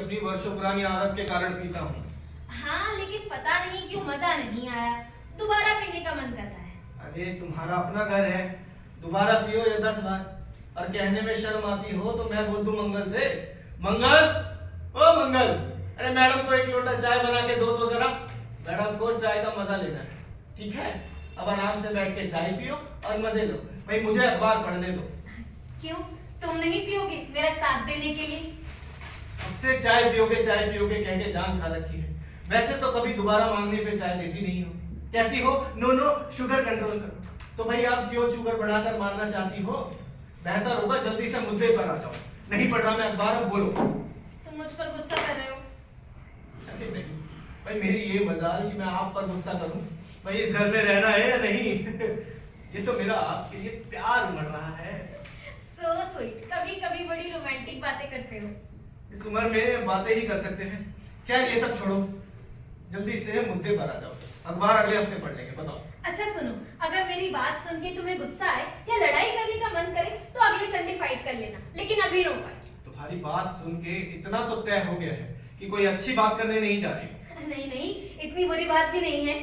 अपनी वर्षों पुरानी आदत के कारण पीता हूँ। हाँ, लेकिन पता नहीं क्यों मजा नहीं आया, दोबारा पीने का मन कर रहा है। अरे तुम्हारा अपना घर है, दोबारा पियो या 10 बार। और कहने में शर्म आती हो तो मैं बोल दूं मंगल से, मंगल, ओ मंगल, अरे मैडम को एक लोटा चाय बना के दो तो जरा, मैडम को चाय का मजा लेना है। ठीक है, अब आराम से बैठ के चाय पियो और मजे लो। भाई मुझे अखबार पढ़ने दो। क्यों, तुम नहीं पियोगे मेरा साथ देने के लिए? अब से चाय पियोगे कह के जान खा रखी है। वैसे तो कभी दोबारा मांगने पे चाय देती नहीं हो, कहती हो नो नो शुगर कंट्रोल करो। तो भाई आप क्यों शुगर बढ़ाकर मारना चाहती हो? बेहतर होगा जल्दी से मुद्दे पर आ जाओ। नहीं पढ़ रहा मैं अखबार, अब बोलो। तुम मुझ पर गुस्सा कर रहे हो? अरे नहीं भाई, मेरी ये मजाल कि मैं आप पर गुस्सा करूं। भाई इस घर में रहना है या नहीं? ये तो मेरा आपके लिए प्यार उमड़ रहा है। सो स्वीट, कभी कभी बड़ी रोमांटिक बातें करते हो। इस उम्र में बातें ही कर सकते हैं। खैर ये सब छोड़ो, जल्दी से मुद्दे पर आ जाओ। अखबार अगले हफ्ते पढ़ लेंगे, बताओ। अच्छा सुनो, अगर मेरी बात सुन के तुम्हें गुस्सा आए या लड़ाई करने का मन करे तो अगले संडे फाइट कर लेना, लेकिन अभी नो फाइट। तुम्हारी बात सुन के इतना तो तय हो गया है कि कोई अच्छी बात करने नहीं जा रही। नहीं नहीं, इतनी बुरी बात भी नहीं है।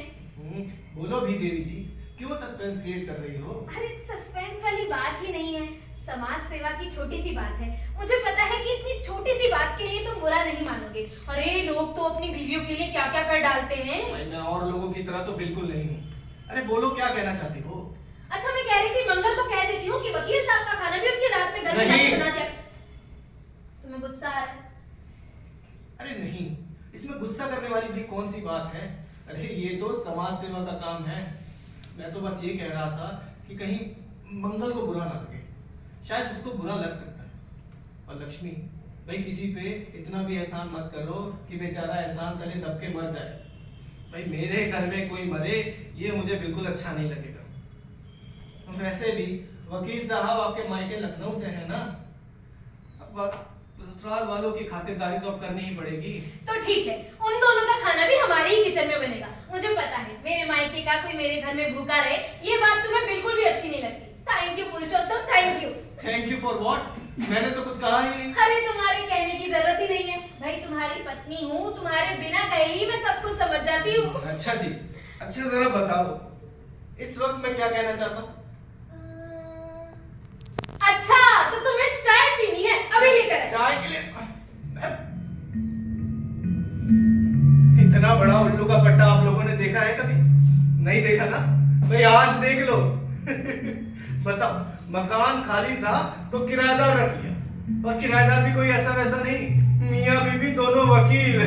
बोलो भी देवी जी, क्यों सस्पेंस क्रिएट कर रही हो? अरे सस्पेंस वाली बात ही नहीं है, समाज सेवा की छोटी सी बात है। मुझे पता है कि इतनी छोटी सी बात के लिए तुम बुरा नहीं मानोगे। अरे लोग तो अपनी बीवियों के लिए क्या क्या कर डालते हैं। भाई मैं और लोगों की तरह तो बिल्कुल नहीं हूँ। अरे बोलो क्या कहना चाहती हो? अच्छा मैं कह रही थी मंगल को कह देती हूँ कि वकील साहब का खाना भी उनकी रात में घर में जाके बना दिया। तुम्हें गुस्सा आ रहा है? अरे नहीं, इसमें गुस्सा करने वाली भी कौन सी बात है? अरे ये तो समाज सेवा का काम है। मैं तो बस ये कह रहा था कि कहीं मंगल को बुरा ना लगे, शायद उसको बुरा लग सकता है। और लक्ष्मी भाई, किसी पे इतना भी एहसान मत करो कि बेचारा एहसान तले दब के मर जाए। भाई मेरे घर में कोई मरे ये मुझे बिल्कुल अच्छा नहीं लगेगा। वैसे भी वकील साहब आपके मायके लखनऊ से है ना, अब ससुराल वालों की खातिरदारी तो अब करनी ही पड़ेगी। तो ठीक है, उन दोनों का खाना भी हमारे ही किचन में बनेगा। मुझे पता है मेरे मायके का कोई मेरे घर में भूखा रहे, ये बात तुम्हें बिल्कुल भी अच्छी नहीं लगती। Thank you Purushottam, thank you. Thank you for what? मैंने तो कुछ कहा ही नहीं। अरे तुम्हारे कहने की जरूरत ही नहीं है भाई, तुम्हारी पत्नी हूँ, तुम्हारे बिना कहे ही मैं सब कुछ समझ जाती हूँ। अच्छा जी, अच्छा जरा बताओ इस वक्त मैं क्या कहना चाहता हूँ? अच्छा तो तुम्हें चाय पीनी है, अभी लेकर आए। चाय के लिए इतना बड़ा उल्लू का पट्टा आप लोगों ने देखा है कभी? नहीं देखा ना? भाई आज देख लो। बताओ, मकान खाली था तो किराएदार रख लिया, और किराएदार भी कोई ऐसा वैसा नहीं, मियां बीवी दोनों वकील।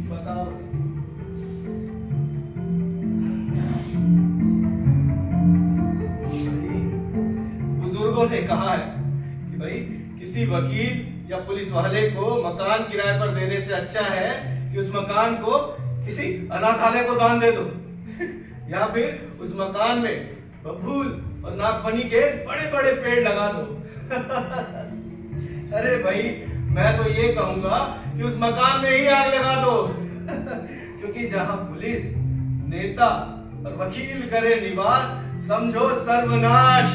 बताओ। बुजुर्गों ने कहा है कि भाई किसी वकील या पुलिस वाले को मकान किराए पर देने से अच्छा है कि उस मकान को किसी अनाथालय को दान दे दो, या फिर उस मकान में बबूल और नागफनी के बड़े बड़े पेड़ लगा दो। अरे भाई मैं तो ये कहूंगा कि उस मकान में ही आग लगा दो। क्योंकि जहां पुलिस, नेता और वकील करे निवास, समझो सर्वनाश।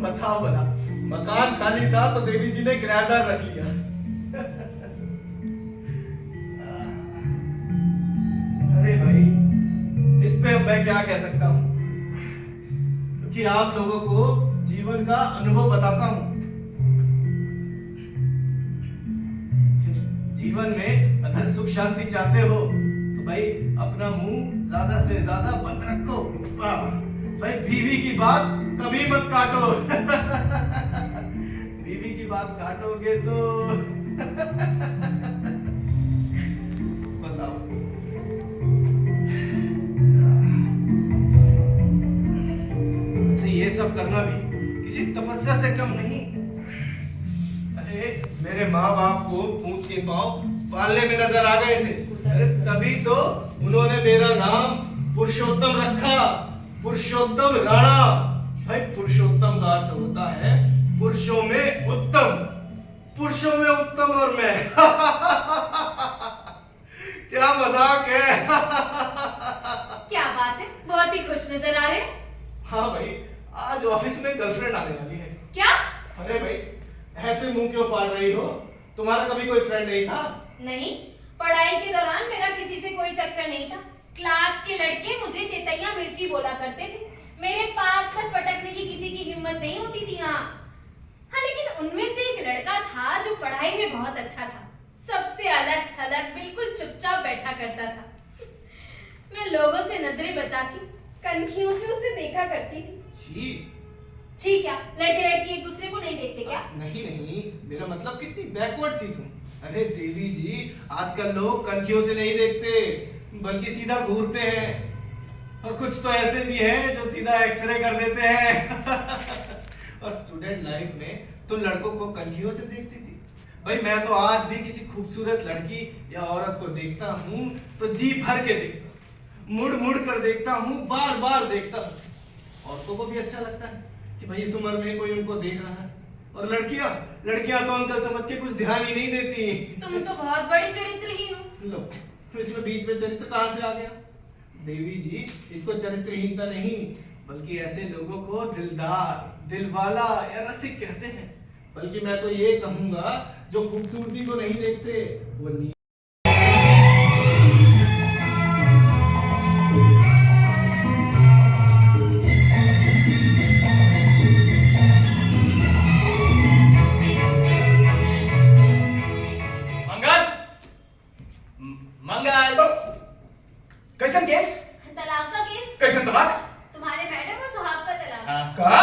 बताओ भला, मकान खाली था तो देवी जी ने किराएदार रख लिया। अरे भाई इस पे मैं क्या कह सकता हूँ, क्योंकि आप लोगों को जीवन का अनुभव बताता हूँ। जीवन में अगर सुख शांति चाहते हो तो भाई अपना मुंह ज्यादा से ज्यादा बंद रखो। भाई बीवी की बात कभी मत काटो। बीवी की बात काटोगे तो बताओ। ये सब करना भी किसी तपस्या से कम नहीं। अरे मेरे माँ बाप को पूंछ के पांव पालने में नजर आ गए थे, अरे तभी तो उन्होंने मेरा नाम पुरुषोत्तम रखा, पुरुषोत्तम राणा। भाई पुरुषोत्तम का अर्थ होता है पुरुषों में उत्तम, पुरुषों में उत्तम। और मैं क्या मजाक है। क्या बात है, बहुत ही खुश नजर आ रहे हैं। हाँ भाई, आज ऑफिस में गर्लफ्रेंड आने वाली है। क्या? अरे भाई, ऐसे मुंह क्यों फाड़ रही हो? तुम्हारा कभी कोई फ्रेंड नहीं था? नहीं, पढ़ाई के दौरान मेरा किसी से कोई चक्कर नहीं था। क्लास के लड़के मुझे तेतैया मिर्ची बोला करते थे। मेरे पास तक पटकने की किसी की हिम्मत नहीं होती थी। हाँ, लेकिन उनमें से एक लड़का था जो पढ़ाई में बहुत अच्छा था। सबसे अलग थलग, बिल्कुल चुपचाप बैठा करता था। मैं लोगों से नजरें बचा के कनखियों से उसे देखा करती थी। छी। छी क्या? लड़के लड़की एक दूसरे को नहीं देखते क्या? नहीं नहीं, मेरा मतलब कितनी बैकवर्ड थी तुम। अरे देवी जी, आजकल लोग कनखियों से नहीं देखते बल्कि सीधा घूरते हैं, और कुछ तो ऐसे भी हैं जो सीधा एक्सरे कर देते हैं। और स्टूडेंट लाइफ में तो लड़कों को कनखियों से देखती थी। भाई मैं तो आज भी किसी खूबसूरत लड़की या औरत को देखता हूँ तो जी भर के देखता हूँ, मुड़ मुड़ कर देखता हूँ, बार बार देखता हूँ। औरतों को भी अच्छा लगता है कि भाई इस उम्र में कोई उनको देख रहा है। और लड़कियां तो अंकल समझ के कुछ ध्यान ही नहीं देती। तुम तो बहुत बड़े चरित्रहीन हो। लो, इसमें बीच में चरित्र कहाँ से आ गया? देवी जी, इसको चरित्रहीनता नहीं बल्कि ऐसे लोगों को दिलदार, दिलवाला या रसिक कहते हैं। बल्कि मैं तो ये कहूंगा जो खूबसूरती को नहीं देखते वो मंगल। कैसन केस? तलाक का केस। कैसन तलाक? तुम्हारे मैडम और साहब का तलाक। हाँ। कहा?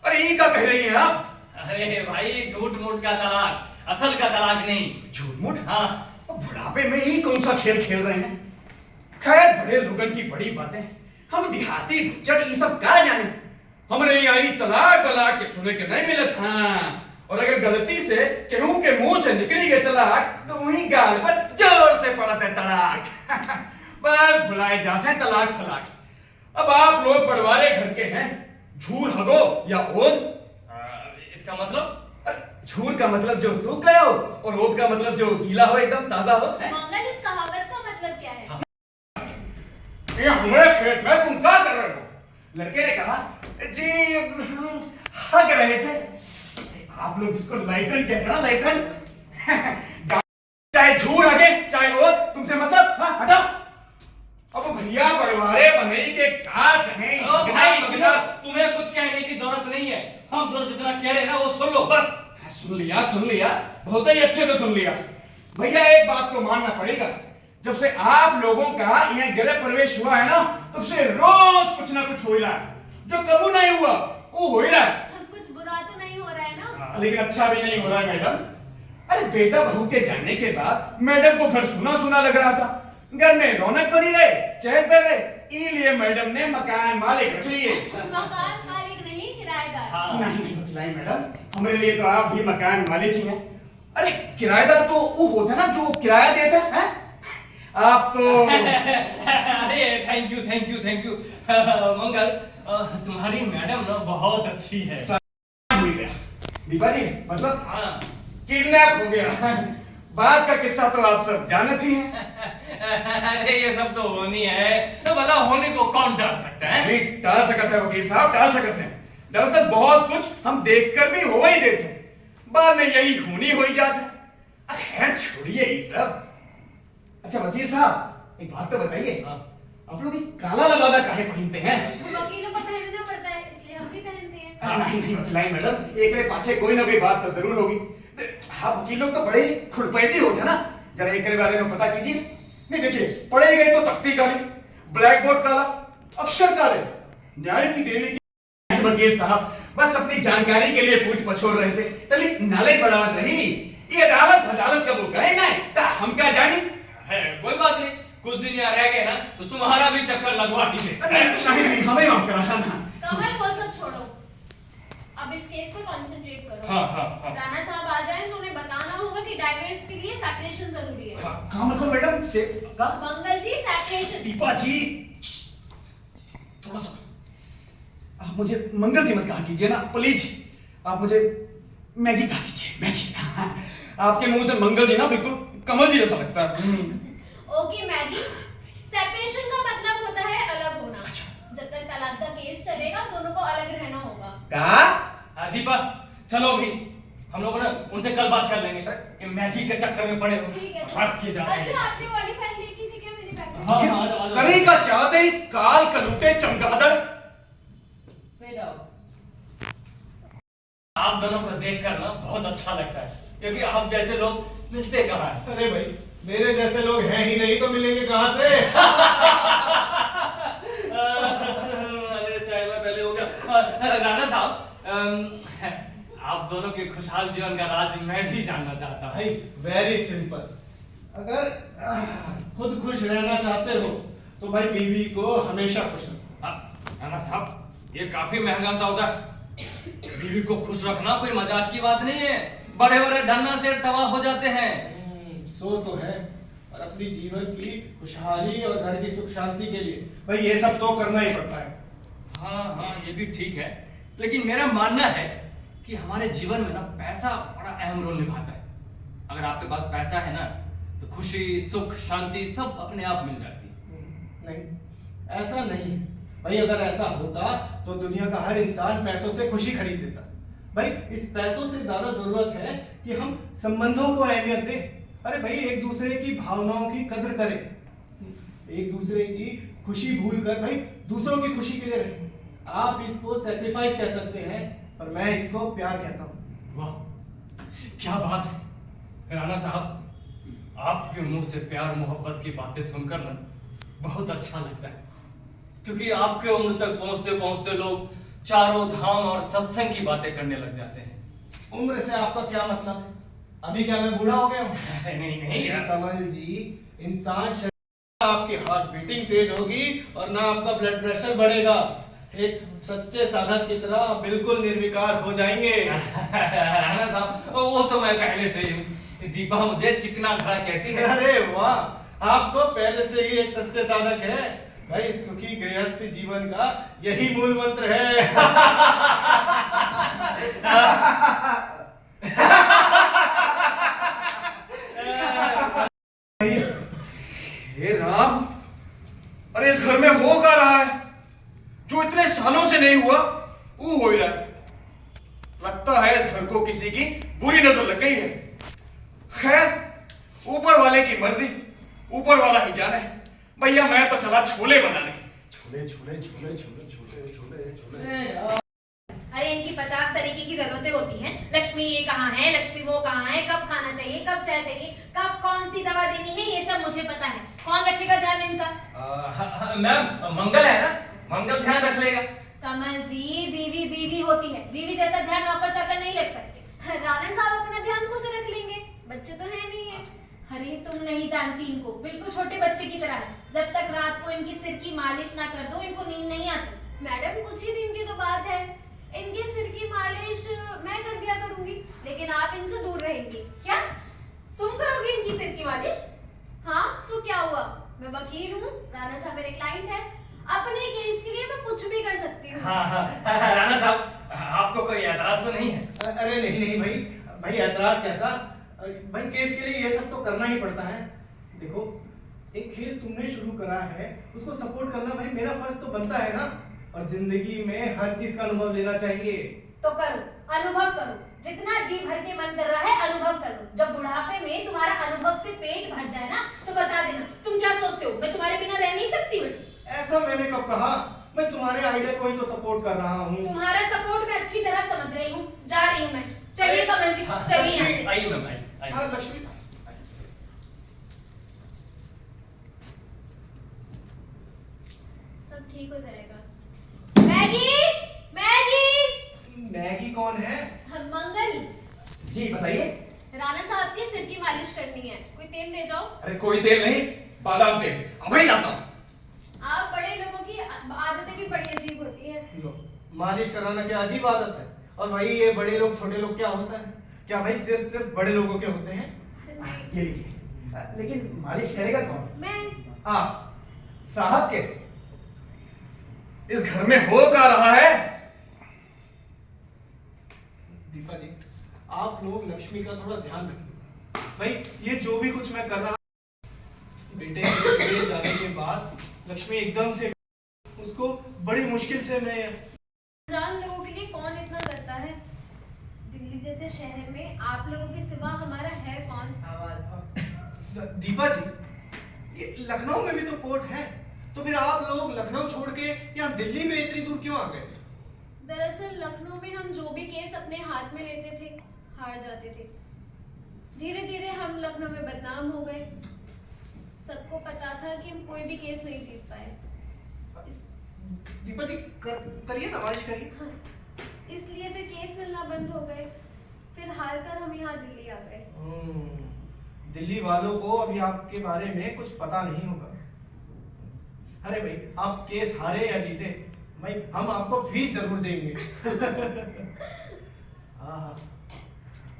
अरे ये क्या कह रही हैं आप? अरे भाई, झूठ मूठ का तलाक, असल का तलाक नहीं। झूठ मूठ? हाँ। बुढ़ापे में ही कौन सा खेल खेल रहे हैं? खैर, बड़े लोगन की बड़ी बातें, हम देहाती चढ़ ये सब क्या जाने। हमरे यहाँ तलाक बलाक के सुने के नहीं मिलत। हाँ, और अगर गलती से केहू के मुंह से निकली गई तलाक तो वही गाल पर जोर से पड़ता है तलाक। बस भुलाए जाते हैं तलाक फलाक। अब आप लोग बड़वारे घर के हैं, झूर हगो या ओद। इसका मतलब? झूर का मतलब जो सूख गया हो और ओद का मतलब जो गीला हो, एकदम ताजा हो। मंगल, इस कहावत का मतलब क्या है? ये हमारे खेत में तुम क्या कर रहे हो? लड़के ने कहा, जी हग रहे थे। आप लोग जिसको लाइटन कहते हैं ना, लाइटन। चाहे झूर हगे चाहे ओद, तुमसे मतलब? हाँ, हटाओ। अब भैया बड़वारे बने के क्या कहें? भाई सुनो, तुम्हें कुछ कहने की जरूरत नहीं है। हम दोनों जितना कह रहे हैं ना वो सुन लो बस। सुन लिया, बहुत ही अच्छे से सुन लिया। भैया एक बात तो मानना पड़ेगा, जब से आप लोगों का यहाँ गृह प्रवेश हुआ है ना, तब से रोज कुछ ना कुछ हो ही रहा है। जो कबू नहीं हुआ वो हो ही रहा है। कुछ बुरा तो नहीं हो रहा है ना? लेकिन अच्छा भी नहीं हो रहा है मैडम। अरे बेटा बहू के जाने के बाद मैडम को घर सुना सुना लग रहा था। घर में रौनक बनी रहे, चहल पहल रहे, इसलिए मैडम ने मकान मालिक रख लिए। मकान मालिक नहीं, किराएदार। नहीं बतलाई मैडम, हमारे लिए तो आप भी मकान मालिक ही हैं। अरे किराएदार तो वो होता है ना जो किराया देता है। आप तो अरे थैंक यू मंगल, तुम्हारी मैडम ना बहुत अच्छी है। भूल गया दीपा जी, मतलब हाँ। किडनैप हो गया। बात का किस्सा तो आप सब जानते ही हैं। अरे ये सब तो होनी है, तो भला होने को कौन टाल सकता है? नहीं टाल सकते हैं वकील साहब, टाल सकते हैं। दरअसल बहुत कुछ हम देखकर भी हो ही देते, बाद में यही होनी हो ही जाता। खैर छोड़िए ये सब। अच्छा वकील साहब, एक बात तो बताइए, आप लोग ये काला लबादा काहे पहनते हैं? वकीलों को पहनना पड़ता है, इसलिए हम भी पहनते हैं। नहीं बतलाई मैडम, एक के पाछे कोई ना कोई बात तो जरूर होगी। हाँ वकील लोग तो बड़े ही खुरपैची होते हैं ना, जरा एक के बारे में पता कीजिए। नहीं देखिए, पढ़े गए तो तख्ती काली, ब्लैक बोर्ड काला, अक्षर काले, न्याय की देवी की। वकील साहब बस अपनी जानकारी के लिए पूछ पछोड़ रहे थे, चलिए नॉलेज बढ़ावत रही। ये अदालत कब गए ना, ता हम क्या जानी। कोई बात नहीं, कुछ दिन यहाँ रह गए ना तो तुम्हारा भी चक्कर लगवा ही ले। नहीं हमें माफ कराना ना। कमल वो सब छोड़ो, अब इस केस पे कंसंट्रेट करो। हाँ। राणा साहब आ जाएं तो उन्हें बताना होगा कि डाइवोर्स के लिए सेपरेशन जरूरी है। कहाँ मतलब मैडम से का? मंगल जी, सेपरेशन। दीपा जी थोड़ा सा आप मुझे मंगल जी मत कहा कीजिए ना प्लीज। आप मुझे मैगी कहा कीजिए, मैगी। आपके मुंह से मंगल जी ना बिल्कुल कमल जी जैसा लगता है। ओके मैगी, सेपरेशन का मतलब होता है अलग होना। अच्छा। जब तक तलाक का केस चलेगा दोनों को अलग रहना होगा। का? दीपा चलो भी हम लोग ना उनसे कल बात कर लेंगे। ये मैगी के चक्कर में पड़े हो ठीक है। बर्बाद किए जाते अच्छा हैं। आपने वाली फाइल देखी थी क्या मेरे बैग में? हाँ, हाँ, आ जाओ। करी का चाहते काल कलूटे चमगादड़। आप दोनों को देखकर ना बहुत अच्छा लगता है, क्योंकि आप जैसे लोग मिलते कहाँ हैं। अरे भाई, मेरे जैसे लोग हैं ही नहीं तो मिलेंगे कहाँ से? अरे चाय में पहले हो गया। राणा साहब, आप दोनों के खुशहाल जीवन का राज मैं भी जानना चाहता हूँ। भाई वेरी सिंपल। अगर खुद खुश रहना चाहते हो तो भाई बीवी को हमेशा खुश रखो। राणा साहब, ये काफी महंगा सौदा है। बीवी को खुश रखना कोई मजाक की बात नहीं है। बड़े बड़े धन्ना से तबाह हो जाते हैं। सो तो है, और अपनी जीवन की खुशहाली और घर की सुख शांति के लिए भाई ये सब तो करना ही पड़ता है। हाँ हाँ, ये भी ठीक है, लेकिन मेरा मानना है कि हमारे जीवन में ना पैसा बड़ा अहम रोल निभाता है। अगर आपके पास पैसा है ना तो खुशी, सुख, शांति सब अपने आप मिल जाती है। नहीं, ऐसा नहीं है भाई। अगर ऐसा होता तो दुनिया का हर इंसान पैसों से खुशी खरीद लेता। भाई इस पैसों से ज्यादा जरूरत है कि हम संबंधों को अहमियत दें। अरे भाई, एक दूसरे की भावनाओं की कद्र करें, एक दूसरे की खुशी भूल कर भाई दूसरों की खुशी के लिए रहें। आप इसको सेक्रीफाइस कह सकते हैं और मैं इसको प्यार कहता हूँ। वाह, क्या बात है राणा साहब। आपके मुंह से प्यार मोहब्बत की बातें सुनकर ना बहुत अच्छा लगता है, क्योंकि आपके उम्र तक पहुंचते पहुंचते लोग चारों धाम और सत्संग की बातें करने लग जाते हैं। उम्र से आपका क्या मतलब है? अभी क्या मैं बूढ़ा हो गया हूँ? नहीं नहीं यार। कमल जी, इंसान शरीर आपकी हार्ट बीटिंग तेज होगी और ना आपका ब्लड प्रेशर बढ़ेगा। एक सच्चे साधक की तरह आप बिल्कुल निर्विकार हो जाएंगे। राणा साहब, वो तो मैं पहले से ही हूँ। दीपा मुझे चिकना घड़ा कहती है। अरे वाह, आप तो पहले से ही एक सच्चे साधक है। भाई सुखी गृहस्थ जीवन का यही मूल मंत्र है। हे राम, अरे इस घर में हो क्या रहा है जो इतने सालों से नहीं हुआ वो हो ही रहा है। लगता है इस घर को किसी की बुरी नजर लग गई है। खैर, ऊपर वाले की मर्जी, ऊपर वाला ही जाने। भैया मैं तो चला छोले बनाने। छोले छोले छोले छोले छोले छोले छोले। अरे इनकी 50 तरीके की जरूरतें होती हैं। लक्ष्मी ये कहाँ है, लक्ष्मी वो कहाँ है, कब खाना चाहिए, कब चाय चाहिए, कब कौन सी दवा देनी है, ये सब मुझे पता है। कौन रखेगा ध्यान इनका? मैम, मंगल है ना, मंगल ध्यान रख लेगा। कमल जी, बीवी बीवी होती है, बीवी जैसा ध्यान नौकर चाकर नहीं रख सकते। राणा साहब अपना ध्यान खुद रख लेंगे, बच्चे तो है नहीं है। अरे तुम नहीं जानती इनको, बिल्कुल छोटे बच्चे की तरह है। जब तक रात को इनकी सिर की मालिश ना कर दो इनको नींद नहीं आती। मैडम कुछ ही दिन की तो बात है, इनके सिर की मालिश मैं कर दिया करूंगी, लेकिन आप इनसे दूर रहेंगी। क्या तुम करोगे इनकी सिर की मालिश? हाँ तो क्या हुआ, मैं वकील हूँ, राणा साहब मेरे क्लाइंट है, अपने केस के लिए मैं कुछ भी कर सकती हूँ। हाँ हाँ, राणा साहब आपको कोई एतराज तो नहीं है? अरे नहीं नहीं भाई, भाई ऐतराज कैसा? भाई केस के लिए ये सब तो करना ही पड़ता है। देखो, एक खेल तुमने शुरू करा है, उसको सपोर्ट करना भाई मेरा फर्ज तो बनता है ना। और जिंदगी में हर चीज का अनुभव लेना चाहिए। तो करो, अनुभव करो, जितना जी भर के मन कर रहा है अनुभव करो। जब बुढ़ापे में तुम्हारा अनुभव से पेट भर जाए ना तो बता देना। तुम क्या सोचते हो मैं तुम्हारे बिना रह नहीं सकती हूँ? ऐसा मैंने कब कहा? मैं तुम्हारे आइडिया को ही तो सपोर्ट कर रहा हूँ। तुम्हारा सपोर्ट मैं अच्छी तरह समझ रही हूँ। जा रही हूँ मैं। चलिए कमल जी, चलिए यहाँ से। आइए मैम, आइए। हाँ लक्ष्मी, सब ठीक हो जाएगा। Maggi, Maggi. मैगी कौन है? हम मंगल, जी बताइए। राणा साहब के सिर की मालिश करनी है, कोई तेल ले जाओ। अरे कोई तेल नहीं, बादाम तेल अभी लाता हूँ। आप बड़े लोगों की आदतें भी बड़ी अजीब होती है। लो, मालिश कराना क्या अजीब आदत है? और भाई ये बड़े लोग छोटे लोग क्या होता है? क्या भाई सिर्फ सिर्फ बड़े लोगों के होते हैं? ये लीजिए। लेकिन मालिश करेगा कौन? मैं आप साहब के इस घर में हो क्या रहा है? दीपा जी, आप लोग लक्ष्मी का थोड़ा ध्यान रखिए। भाई ये जो भी कुछ मैं कर रहा हूं, बेटे के विदेश जाने के बाद लक्ष्मी एकदम से, उसको बड़ी मुश्किल से मैं जान लोगों के लिए कौन इतना करता है। दिल दीपा जी, ये लखनऊ में भी तो कोर्ट है, तो फिर आप लोग लखनऊ छोड़ के यहाँ दिल्ली में इतनी दूर क्यों आ गए? दरअसल लखनऊ में हम जो भी केस अपने हाथ में लेते थे हार जाते थे। धीरे धीरे हम लखनऊ में बदनाम हो गए। सबको पता था कि हम कोई भी केस नहीं जीत पाए। दीपा जी करिए ना, मालिश करिए। हाँ, इसलिए फिर केस मिलना बंद हो गए। फिर हार कर हम यहाँ दिल्ली आ गए। दिल्ली वालों को अभी आपके बारे में कुछ पता नहीं होगा। अरे भाई, आप केस हारे या जीते, भाई हम आपको फीस जरूर देंगे। हाँ,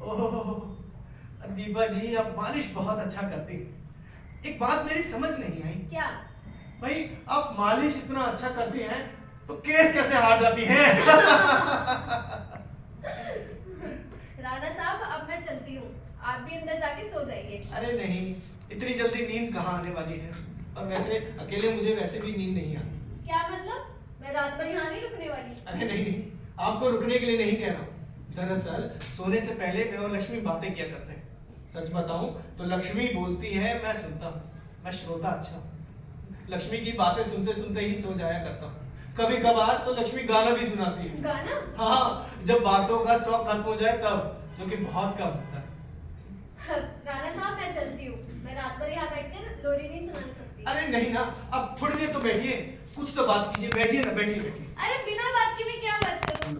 ओह दीपा जी, आप मालिश बहुत अच्छा करती हैं। एक बात मेरी समझ नहीं आई। क्या? भाई आप मालिश इतना अच्छा करती हैं तो केस कैसे हार जाती हैं? राणा साहब, अब मैं चलती हूँ, आप भी अंदर जाके सो जाइए। अरे नहीं, इतनी जल्दी नींद कहाँ आने वाली है, और वैसे अकेले मुझे वैसे भी नींद नहीं आती। क्या मतलब? मैं रात भर यहाँ नहीं रुकने वाली। अरे नहीं नहीं, आपको रुकने के लिए नहीं कह रहा हूँ। दरअसल सोने से पहले मैं और लक्ष्मी बातें किया करते हैं। सच बताऊं तो लक्ष्मी बोलती है, मैं सुनता हूँ, मैं श्रोता अच्छा हूँ। लक्ष्मी की बातें सुनते सुनते ही सो जाया करता हूँ। कभी कभार तो लक्ष्मी गाना भी सुनाती है। गाना? हाँ, जब बातों का स्टॉक खत्म हो जाए तब, जो कि बहुत कम होता है। राणा साहब, मैं चलती हूँ। मैं रात भर यहाँ बैठकर लोरी नहीं सुना सकती। अरे नहीं ना, अब थोड़ी देर तो बैठिए, कुछ तो बात कीजिए। बैठिए ना, बैठिए बैठिए। अरे बिना बात के मैं क्या बात करूँ?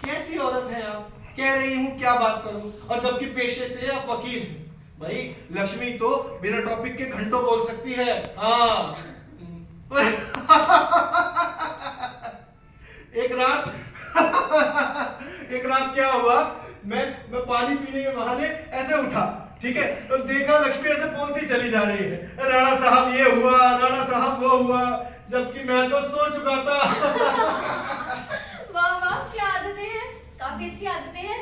कैसी औरत है आप, कह रही हूँ क्या बात करूँ, और जबकि पेशे से आप वकील हैं। भाई लक्ष्मी तो बिना टॉपिक के घंटों बोल सकती है। हाँ। एक रात क्या हुआ, मैं पानी पीने के बहाने ऐसे उठा, ठीक है, तो देखा लक्ष्मी ऐसे बोलती चली जा रही है, राणा साहब ये हुआ, राणा साहब वो हुआ, जबकि मैं तो सो चुका था। वाह वाह, क्या आदतें हैं, काफी अच्छी आदतें हैं।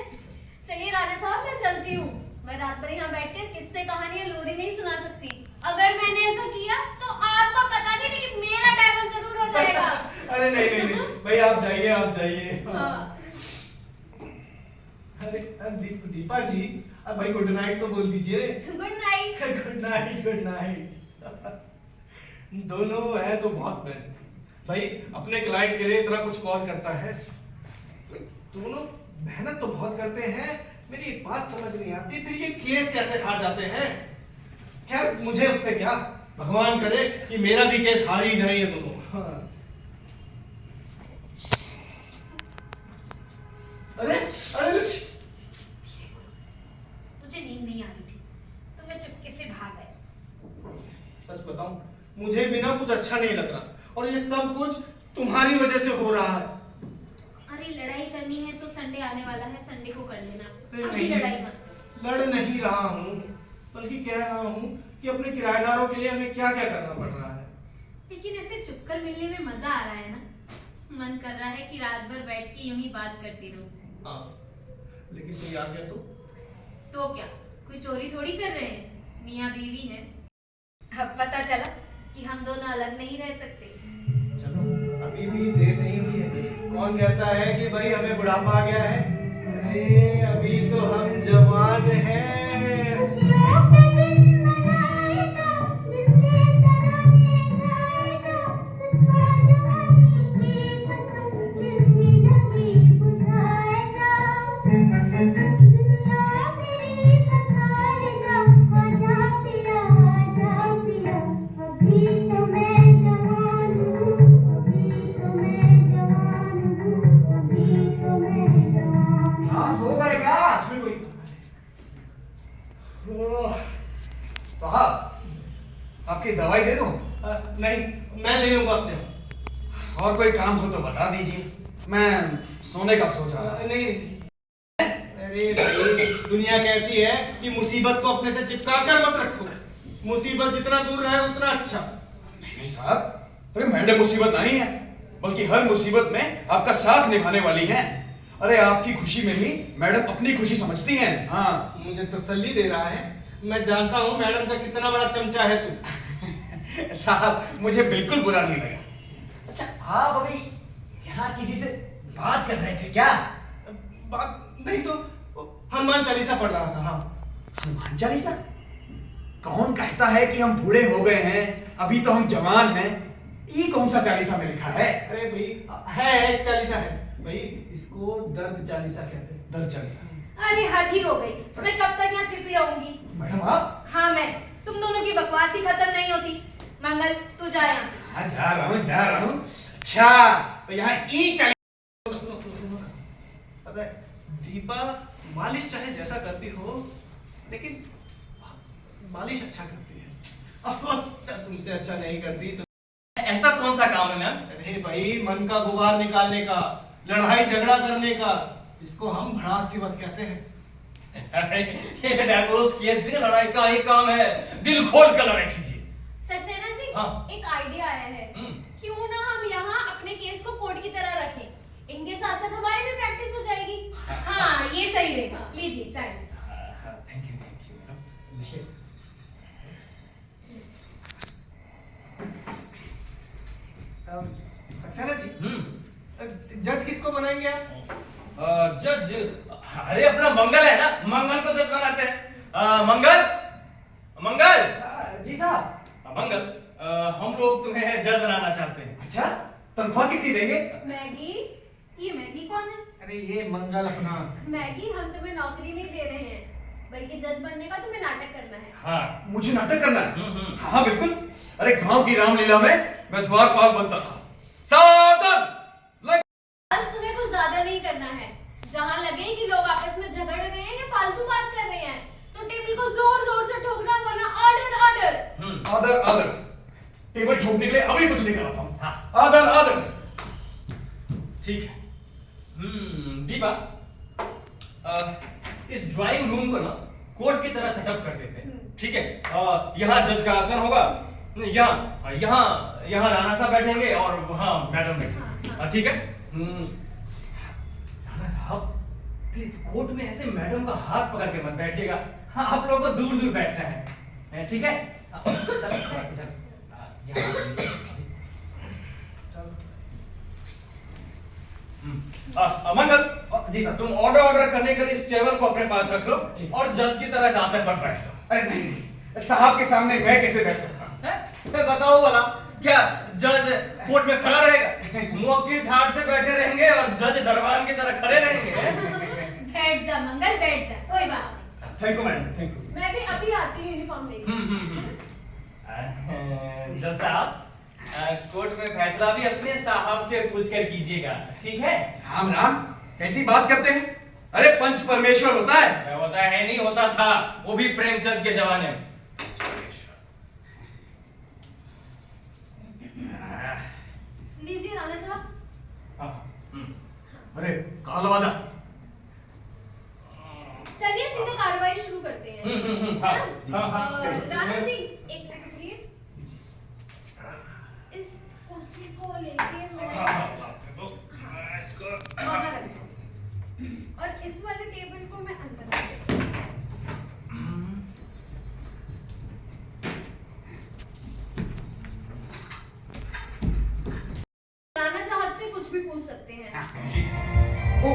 चलिए राणा साहब, मैं चलती हूँ। मैं रात भर यहाँ बैठकर किस्से कहानियां लोरी नहीं सुना सकती। अगर मैंने ऐसा किया तो आपको पता नहीं, लेकिन मेरा डाइवोर्स जरूर हो जाएगा। अरे नहीं नहीं नहीं भाई, आप जाइए, आप जाइए। हाँ। अरे दीपा जी, अब भाई गुड नाइट तो बोल दीजिए। Good night. Good night, good night. दोनों है तो बहुत मैन भाई, अपने क्लाइंट के लिए इतना कुछ कॉल करता है। दोनों मेहनत तो बहुत करते हैं। मेरी एक बात समझ नहीं आती, फिर ये केस कैसे हार जाते हैं? खैर मुझे उससे क्या, भगवान करे कि मेरा भी केस हार ही जाए ये दोनों। हाँ। अरे अरे, मुझे नींद नहीं आ रही थी तो मैं चुपके से भाग गई। सच बताऊं, मुझे भी ना कुछ अच्छा नहीं लग रहा, और ये सब कुछ तुम्हारी वजह से हो रहा है। अरे लड़ाई करनी है तो संडे आने वाला है, संडे को कर लेना, अरे अभी नहीं, लड़ाई मत करो। लड़ नहीं रहा हूँ, बल्कि कह रहा हूँ कि अपने किराएदारों के लिए हमें क्या क्या करना पड़ रहा है। लेकिन ऐसे चुपकर मिलने में मजा आ रहा है ना, मन कर रहा है कि रात भर बैठ के यूं ही बात करती रहूं। हाँ, लेकिन कोई आ गया तो क्या, कोई चोरी थोड़ी कर रहे हैं, मियाँ बीवी हैं। अब पता चला कि हम दोनों अलग नहीं रह सकते। चलो, अभी भी देर नहीं हुई है। कौन कहता है कि भाई हमें बुढ़ापा आ गया है? अरे अभी तो हम जवान हैं। साहब, आपकी दवाई दे दूं? नहीं, मैं ले लूंगा अपने। और कोई काम हो तो बता दीजिए, मैं सोने का सोच रहा था। नहीं, अरे भाई, दुनिया कहती है कि मुसीबत को अपने से चिपका कर मत रखो, मुसीबत जितना दूर रहे उतना अच्छा। नहीं साहब, अरे मैडम मुसीबत नहीं है, बल्कि हर मुसीबत में आपका साथ निभाने वाली हैं। अरे आपकी खुशी में ही मैडम अपनी खुशी समझती हैं। हाँ, मुझे तसल्ली दे रहा है। मैं जानता हूँ मैडम का कितना बड़ा चमचा है तू। साहब, मुझे बिल्कुल बुरा नहीं लगा। अच्छा, आप अभी यहाँ किसी से बात कर रहे थे क्या? बात नहीं तो हनुमान चालीसा पढ़ रहा था। हाँ, हनुमान चालीसा? कौन कहता है कि हम बूढ़े हो गए हैं, अभी तो हम जवान हैं। ये कौन सा चालीसा में लिखा है? अरे भाई है, चालीसा है भाई, इसको दर्द चालीसा कहते हैं, दर्द चालीसा। अरे हद ही हो गई, मैं कब तक यहाँ छिपी रहूंगी? मैडम आप? हाँ मैं, तुम दोनों की बकवास ही खत्म नहीं होती। मंगल तू जा यहाँ से। हाँ जा रहा हूँ। अच्छा तो यहाँ ई चालीसा। सुनो, पता है दीपा मालिश चाहे जैसा करती हो, लेकिन मालिश अच्छा करती है। अब अच्छा तुमसे अच्छा नहीं करती तो। ऐसा कौन सा काम है मैम? अरे भाई मन का गुबार निकालने का, लड़ाई झगड़ा करने का, इसको हम भड़ास दिवस कहते हैं। अरे ये डायवोर्स केस भी लड़ाई का ही काम है, दिल खोल कर लड़ाई कीजिए। सक्सेना जी, हाँ। एक आइडिया आया है। क्यों ना हम यहाँ अपने केस को कोर्ट की तरह रखें, इनके साथ साथ हमारी भी प्रैक्टिस हो जाएगी। हाँ ये सही रहेगा, लीजिए चाय। Thank you madam. Saxena ji, जज किसको बनाएंगे आप? जज, अरे अपना मंगल है ना, मंगल को जज बनाते हैं। मंगल, मंगल। जी साहब। मंगल, हम लोग तुम्हें जज बनाना चाहते हैं। अच्छा तनख्वाह कितनी देंगे? मैगी, ये मैगी कौन है? अरे ये मंगल अपना। मैगी, हम तुम्हें नौकरी नहीं दे रहे हैं, बल्कि जज बनने का तुम्हें नाटक करना है। हाँ मुझे नाटक करना है? हाँ बिल्कुल। अरे गांव की रामलीला में मैं द्वारपाल बनता था। सावधान! बस तुम्हें कुछ ज्यादा नहीं करना है। जहाँ लगे कि लोग आपस में झगड़ रहे हैं या फालतू बात कर रहे हैं, तो टेबल को जोर जोर से ठोकना, वरना ऑर्डर ऑर्डर। आदर आदर। टेबल ठोकने के लिए अभी कुछ लेकर आता हूँ। हाँ। आदर आदर। ठीक है। दीपा, इस ड्राइंग रूम को ना कोर्ट की तरह सेटअप कर देते हैं, ठीक है? यहाँ जज का आसन होगा, यहाँ यहाँ यहाँ राणा साहब बैठेंगे और वहाँ मैडम बैठेंगे, ठीक है? राणा साहब प्लीज कोर्ट में ऐसे मैडम का हाथ पकड़ के मत बैठिएगा। हाँ, आप लोगों को दूर दूर बैठना है, ठीक है? मंगल जी सर, तुम ऑर्डर करने के लिए इस टेबल को अपने पास रख लो और जज की तरह इस आसन पर बैठ जाओ। अरे नहीं, साहब के सामने मैं कैसे बैठ सकता हूँ? मैं बताओ भला, क्या जज कोर्ट में खड़ा रहेगा? मुवक्किल ठाट से बैठे रहेंगे और जज दरबार की तरह खड़े रहेंगे। बैठ जा मंगल, बैठ जा, कोई बात नहीं। Thank you madam, thank you. मैं भी अभी आती हूँ यूनिफॉर्म लेके। जज साहब, कोर्ट में फैसला भी अपने साहब से पूछ कर कीजिएगा, ठीक है? राम राम, कैसी बात करते हैं? अरे पंच परमेश्वर होता है। क्या होता है? नहीं होता था, वो भी प्रेमचंद के जमाने में। लीजिए राणा साहब। अरे कालवादा। चलिए सीधे कार्रवाई शुरू करते हैं। राणा जी एक मिनट रुकिए। इस कुर्सी को लेके मैं बाहर रख दूं और इस वाले टेबल को मैं अंदर रख दूं। राणा साहब से कुछ भी पूछ सकते हैं। जी। ओ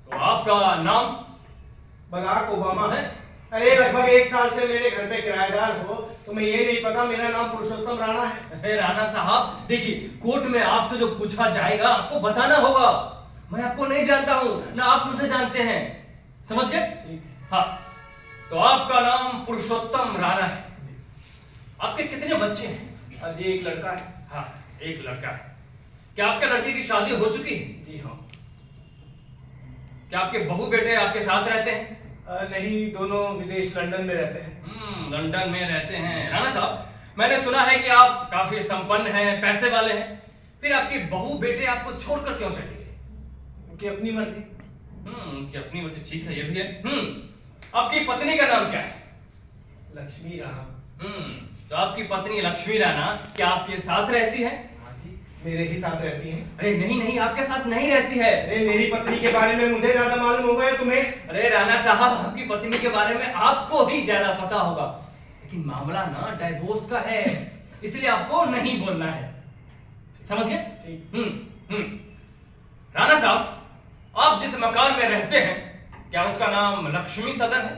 तो आपका नाम? बराक ओबामा है? अरे लगभग 1 साल से मेरे घर पे किराएदार हो, तुम्हें ये नहीं पता मेरा नाम पुरुषोत्तम राणा है? अरे राणा साहब, देखिए कोर्ट में आपसे जो पूछा जाएगा आपको बताना होगा। मैं आपको नहीं जानता हूँ, ना आप मुझे जानते हैं, समझ गए? हाँ, तो आपका नाम पुरुषोत्तम राणा है। आपके कितने बच्चे हैं? अजी एक लड़का है। हाँ, एक लड़का है। क्या आपके लड़के की शादी हो चुकी है? जी हाँ। क्या आपके बहू बेटे आपके साथ रहते हैं? नहीं, दोनों विदेश लंदन में रहते हैं। लंदन में रहते हैं। राणा साहब, मैंने सुना है कि आप काफी संपन्न हैं, पैसे वाले हैं, फिर आपकी बहू बेटे आपको छोड़कर क्यों चले गए? उनकी अपनी मर्जी। कि अपनी वजह, ठीक है, ये भी है। आपकी पत्नी का नाम क्या है? लक्ष्मी राणा। तो आपकी पत्नी लक्ष्मी राणा क्या आपके साथ रहती है? हाँ जी, मेरे ही साथ रहती हैं। अरे नहीं नहीं, आपके साथ नहीं रहती है। अरे मेरी पत्नी के बारे में मुझे ज्यादा मालूम होगा या तुम्हें? अरे राणा साहब, आपकी पत्नी के बारे में आपको ही ज्यादा पता होगा, लेकिन मामला ना डाइवोर्स का है, इसलिए आपको नहीं बोलना है, समझ गए? राणा साहब, आप जिस मकान में रहते हैं क्या उसका नाम लक्ष्मी सदन है?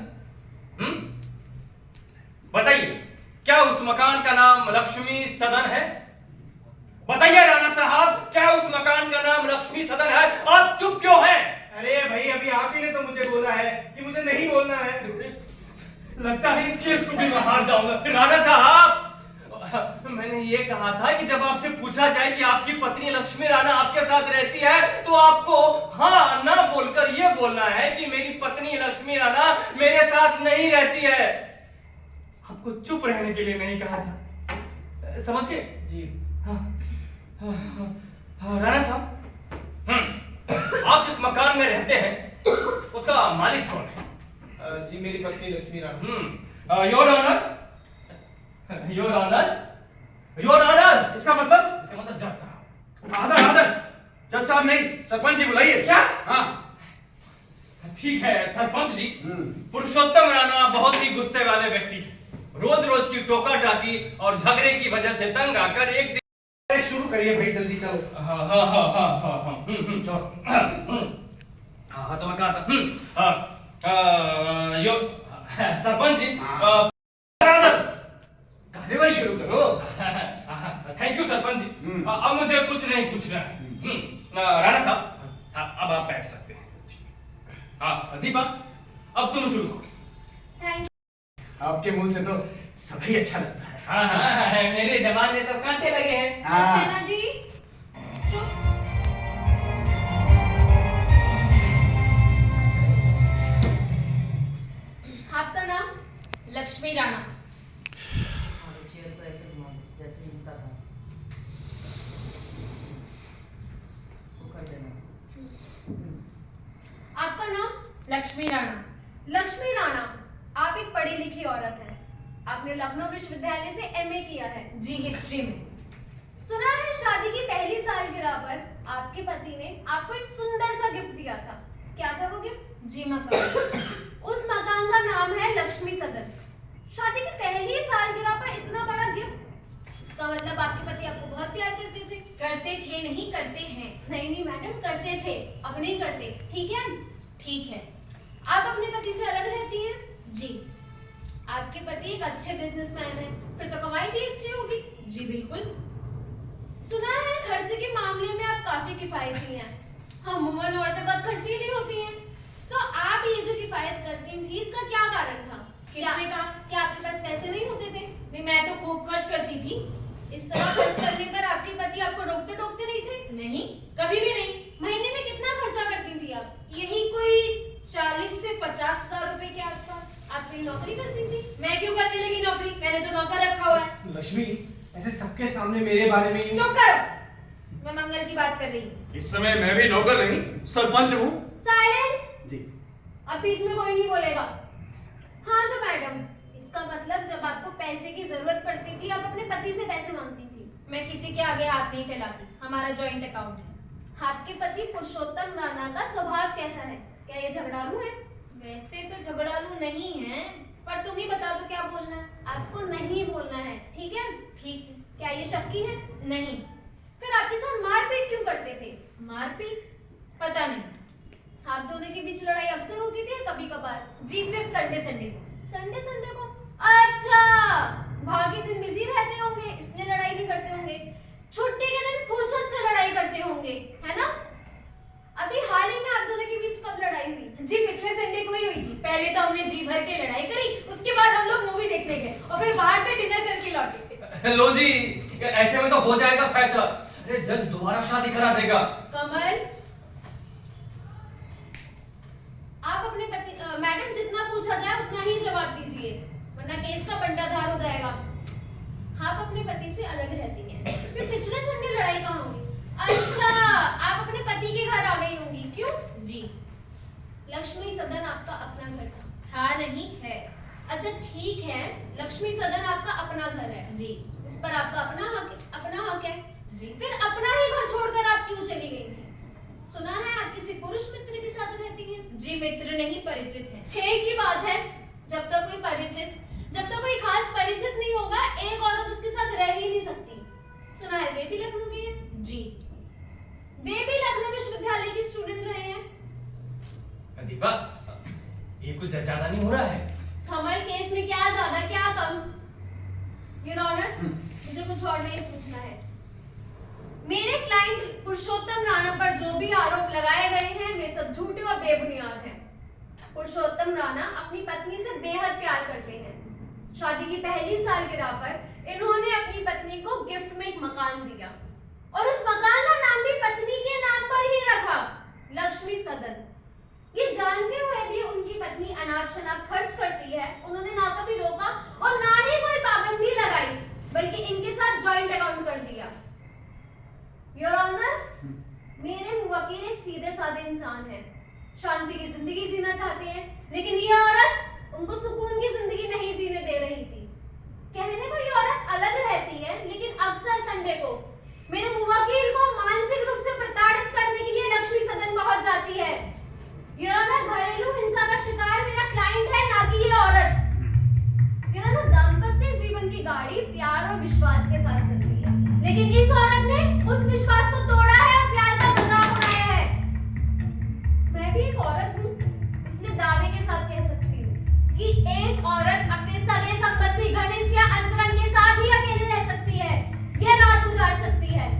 बताइए, क्या उस मकान का नाम लक्ष्मी सदन है? बताइए राणा साहब, क्या उस मकान का नाम लक्ष्मी सदन है? आप चुप क्यों हैं? अरे भाई, अभी आप ही ने तो मुझे बोला है कि मुझे नहीं बोलना है। लगता है इस केस को भी मैं हार जाऊंगा। राणा साहब, मैंने ये कहा था कि जब आपसे पूछा जाए कि आपकी पत्नी लक्ष्मी राणा आपके साथ रहती है तो आपको हाँ ना बोलकर ये बोलना है कि मेरी पत्नी लक्ष्मी राणा मेरे साथ नहीं रहती है। आपको चुप रहने के लिए नहीं कहा था, समझ गए? जी। राणा साहब, आप जिस मकान में रहते हैं उसका मालिक कौन है? जी, मेरी पत्नी Lakshmi Rana. Your honour, your honour, your honour. इसका मतलब जज साहब। आदर आदर, जज साहब नहीं, सरपंच जी बुलाइए। क्या? हाँ ठीक है सरपंच जी। पुरुषोत्तम राणा बहुत ही गुस्से वाले व्यक्ति हैं। रोज रोज की टोका टाकी और झगड़े की वजह से तंग आकर एक दिन शुरू करिए भाई, जल्दी चलो। हाँ तो मैं कहा था यो सरपंच जी, कार्यवाही शुरू करो। Thank you sarpanch ji. अब मुझे कुछ नहीं पूछना है। राणा साहब, अब आप बैठ सकते हैं। हाँ दीपा, अब तुम शुरू करो। थैंक आपके मुंह से तो सभी अच्छा लगता है। हाँ, मेरे जवान में तो कांटे लगे हैं। सक्सेना जी, चुप। आपका नाम? लक्ष्मी राणा। आपका नाम? लक्ष्मी राणा। लक्ष्मी राणा, आप एक पढ़ी लिखी औरत हैं। आपने लखनऊ विश्वविद्यालय से एमए किया है। जी, हिस्ट्री में। सुना है शादी की पहली सालगिरह पर आपके पति ने आपको एक सुंदर सा गिफ्ट दिया था। क्या था वो गिफ्ट? जी, मकान। उस मकान का नाम है लक्ष्मी सदन। शादी की पहली सालगिरह पर इतना बड़ा गिफ्ट, इसका मतलब आपके पति आपको बहुत प्यार करते थे। करते थे नहीं, करते हैं। नहीं मैडम, करते थे, अब नहीं करते, ठीक है? ठीक है। आप अपने पति से अलग रहती हैं? जी। आपके पति एक अच्छे बिजनेसमैन हैं, फिर तो कमाई भी अच्छी होगी। जी बिल्कुल। सुना है खर्चे के मामले में आप काफी किफायती हैं। अमूमन औरतें बहुत खर्ची नहीं होती हैं। तो आप ये जो किफायत करती थी, इसका क्या कारण था? किसने कहा? क्या आपके पास पैसे नहीं होते थे? नहीं, मैं तो खूब खर्च करती थी। इस तरह खर्च करने पर आपके पति आपको रोकते टोकते नहीं थे? नहीं, कभी भी नहीं। महीने में कितना खर्चा करती थी आप? यही कोई 40 से 50 हजार रुपए के आसपास। आप कहीं नौकरी करती थी? मैं क्यों करने लगी नौकरी? मैंने तो नौकर रखा हुआ है। लक्ष्मी, ऐसे सबके सामने मेरे बारे में चुप करो, मैं मंगल की बात कर रही हूँ। इस समय मैं भी नौकर नहीं, सरपंच हूँ। साइलेंस। जी। अब बीच में कोई नहीं बोलेगा। हाँ तो मैडम, इसका मतलब जब आपको पैसे की जरूरत पड़ती थी, आप अपने पति से पैसे मांगती थी। मैं किसी के आगे हाथ नहीं फैलाती, हमारा जॉइंट अकाउंट है। आपके पति पुरुषोत्तम राणा का स्वभाव कैसा है? क्या ये झगड़ालू है? वैसे तो झगड़ालू नहीं है, पर तुम ही बता दो क्या बोलना है। आपको नहीं बोलना है, ठीक है? ठीक है। क्या ये शक्की है? नहीं। फिर आपके साथ मारपीट क्यों करते थे? मारपीट? पता नहीं। आप दोनों के बीच लड़ाई अक्सर होती थी या कभी कभार? जी, सिर्फ संडे संडे को। संडे संडे को? अच्छा, बाकी दिन बिजी रहते होंगे इसलिए लड़ाई नहीं करते होंगे। छुट्टी के दिन फुर्सत से लड़ाई करते होंगे, है ना? अभी हाल ही में आप दोनों के बीच कब लड़ाई हुई? जी, पिछले संडे को ही हुई थी। पहले तो हमने जी भर के लड़ाई करी, उसके बाद हम लोग मूवी देखने गए और फिर बाहर से डिनर करके लौटे। लो जी, ऐसे में तो हो जाएगा फैसला। अरे जज दोबारा शादी करा देगा। कमल, आप अपने पति मैडम जितना पूछा जाए उतना ही जवाब दीजिए, वरना केस का बंटाधार हो जाएगा। आप अपने पति से अलग रहती हैं, फिर पिछले संडे लड़ाई कहाँ हुई? अच्छा, आप अपने पति के घर आ गई होंगी, क्यों? जी। लक्ष्मी सदन आपका अपना घर था? था नहीं, है। अच्छा ठीक है, लक्ष्मी सदन आपका अपना घर है, जी। उस पर आपका अपना हक है। जी। फिर अपना ही घर छोड़कर आप क्यों चली गई थी? सुना है आप किसी पुरुष मित्र के साथ रहती हैं? जी, मित्र नहीं, परिचित हैं। एक ही बात है, जब तक कोई खास परिचित नहीं होगा, एक औरत उसके साथ रह ही नहीं सकती। सुना है वे भी लखनऊ की हैं? जी। वे भी लखनऊ विश्वविद्यालय की स्टूडेंट रहे हैं? दीपा, ये कुछ ज्यादा नहीं हो रहा है? कमल, केस में क्या ज्यादा क्या कम? योर ऑनर, मुझे कुछ और नहीं पूछना है। मेरे क्लाइंट पुरुषोत्तम राणा पर जो भी आरोप लगाए गए हैं वे सब झूठे और बेबुनियाद हैं। पुरुषोत्तम राणा अपनी पत्नी से बेहद प्यार करते हैं। शादी की पहली सालगिरह पर इन्होंने अपनी पत्नी को गिफ्ट में एक मकान दिया और उस मकान का नाम भी पत्नी के नाम पर ही रखा, लक्ष्मी सदन। ये जानते हुए भी उनकी पत्नी अनाप शनाप खर्च करती है, उन्होंने ना कभी रोका और ना ही कोई पाबंदी लगाई, बल्कि इनके साथ जॉइंट अकाउंट कर दिया। योर ऑनर, मेरे मुवक्किल एक सीधे साधे इंसान हैं, शांति की जिंदगी जीना चाहते हैं, लेकिन ये औरत उनको सुकून की जिंदगी नहीं जीने दे रही थी। कहने को ये औरत अलग रहती है, लेकिन अक्सर संडे को मेरे मुवक्किल को मानसिक रूप से प्रताड़ित करने के लिए लक्ष्मी सदन पहुंच जाती है। योर ऑनर, घरेलू हिंसा का शिकार मेरा क्लाइंट है, ना कि ये औरत। योर ऑनर, दाम्पत्य जीवन की गाड़ी प्यार और विश्वास के साथ चलती है, लेकिन इस औरत ने उस विश्वास को तोड़ा है और प्यार का मजाक उड़ाया है। मैं भी एक औरत हूँ, इसलिए दावे के साथ कह सकती हूँ कि एक औरत अपने सगे संबंधी, घनिष्ठ या अंतरंग के साथ ही अकेले रह सकती है या रात गुजार सकती है।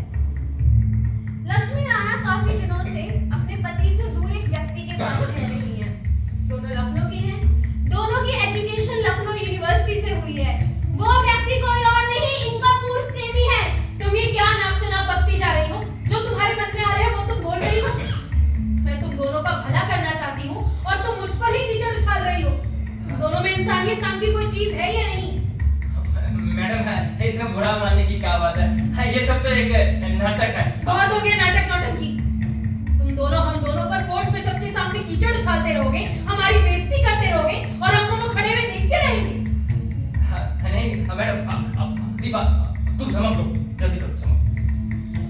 लक्ष्मी राणा काफी दिनों से अपने पति से दूर एक व्यक्ति के साथ रह रही हैं। दोनों लखनऊ के हैं, दोनों की एजुकेशन लखनऊ यूनिवर्सिटी से हुई है। वो व्यक्ति कोई और नहीं, इनका पूर्व प्रेमी है। तुम ये क्या नाप शनाप बकती जा रही हो? जो तुम्हारे मन में आ रहा है वो तुम बोल रही हो। मैं तुम दोनों का भला करना चाहती हूँ और तुम मुझ पर ही कीचड़ उछाल रही हो। तुम दोनों में इंसानियत नाम की कोई चीज है या नहीं? मैडम, इसमें बुरा मानने की क्या बात है? ये सब तो एक नाटक है। बहुत हो गया नाटक नौटंकी। तुम दोनों हम दोनों पर कोर्ट में सबके सामने कीचड़ उछालते रहोगे, हमारी बेइज्जती करते रहोगे और हम दोनों खड़े हुए देखते रहेंगे। नहीं मैडम, दीपा तुम समझ लो, जल्दी करो समझ।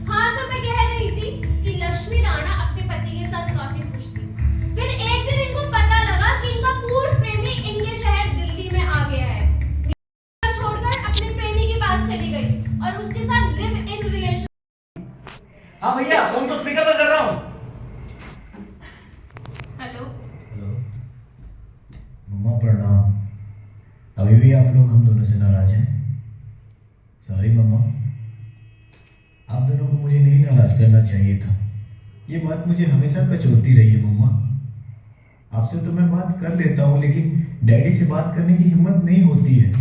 हाँ, तो मैं कह रही थी कि लक्ष्मी राणा अपने पति के साथ काफी खुश थी। फिर एक दिन इनको पता लगा कि इनका पूर्व प्रेमी इनके शहर दिल्ली में आ गया है। छोड़कर अपने प्रेमी के पास चली गई और उसके साथ लिव इन रिलेशन। हाँ भैया, फोन तो स्पीकर पर कर रहा हूँ। हेलो। हेलो मम्मा, प्रणाम। अभी भी आप लोग हम दोनों से नाराज हैं? सॉरी मम्मा, आप दोनों को मुझे नहीं नाराज करना चाहिए था। ये बात मुझे हमेशा कचोटती रही है मम्मा। आपसे तो मैं बात कर लेता हूँ, लेकिन डैडी से बात करने की हिम्मत नहीं होती है।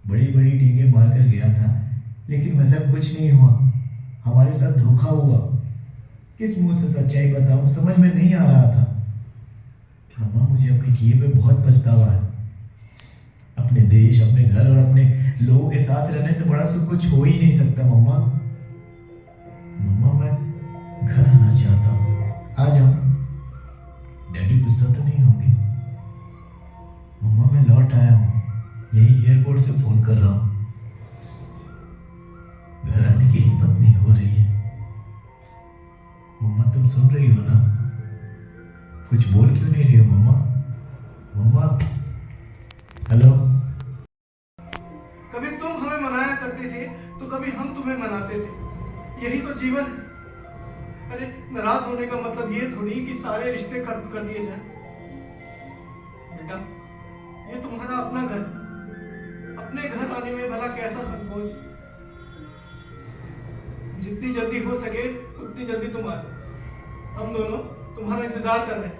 बड़ी बड़ी डींगे मार कर गया था, लेकिन वैसा कुछ नहीं हुआ। हमारे साथ धोखा हुआ। किस मुंह से सच्चाई बताऊं, समझ में नहीं आ रहा था। मम्मा, मुझे अपने किए पे बहुत पछतावा है। अपने देश, अपने घर और अपने लोगों के साथ रहने से बड़ा सुख कुछ हो ही नहीं सकता मम्मा। मम्मा, मैं घर आना चाहता हूँ, आ जाओ। डैडी गुस्सा तो नहीं होंगे? मम्मा, मैं लौट आया हूँ, यही एयरपोर्ट से फोन कर रहा हूँ। घर आने की हिम्मत नहीं हो रही है। मम्मा, तुम सुन रही हो ना? कुछ बोल क्यों नहीं रही हो मम्मा? मम्मा, हेलो। कभी तुम हमें मनाया करते थे तो कभी हम तुम्हें मनाते थे। यही तो जीवन है। अरे, नाराज होने का मतलब ये थोड़ी कि सारे रिश्ते खत्म कर दिए जाएं। बेटा, ये तुम्हारा अपना घर, अपने घर आने में भला कैसा संकोच। जितनी जल्दी हो सके उतनी जल्दी तुम आ जाओ। हम दोनों तुम्हारा इंतजार कर रहे हैं।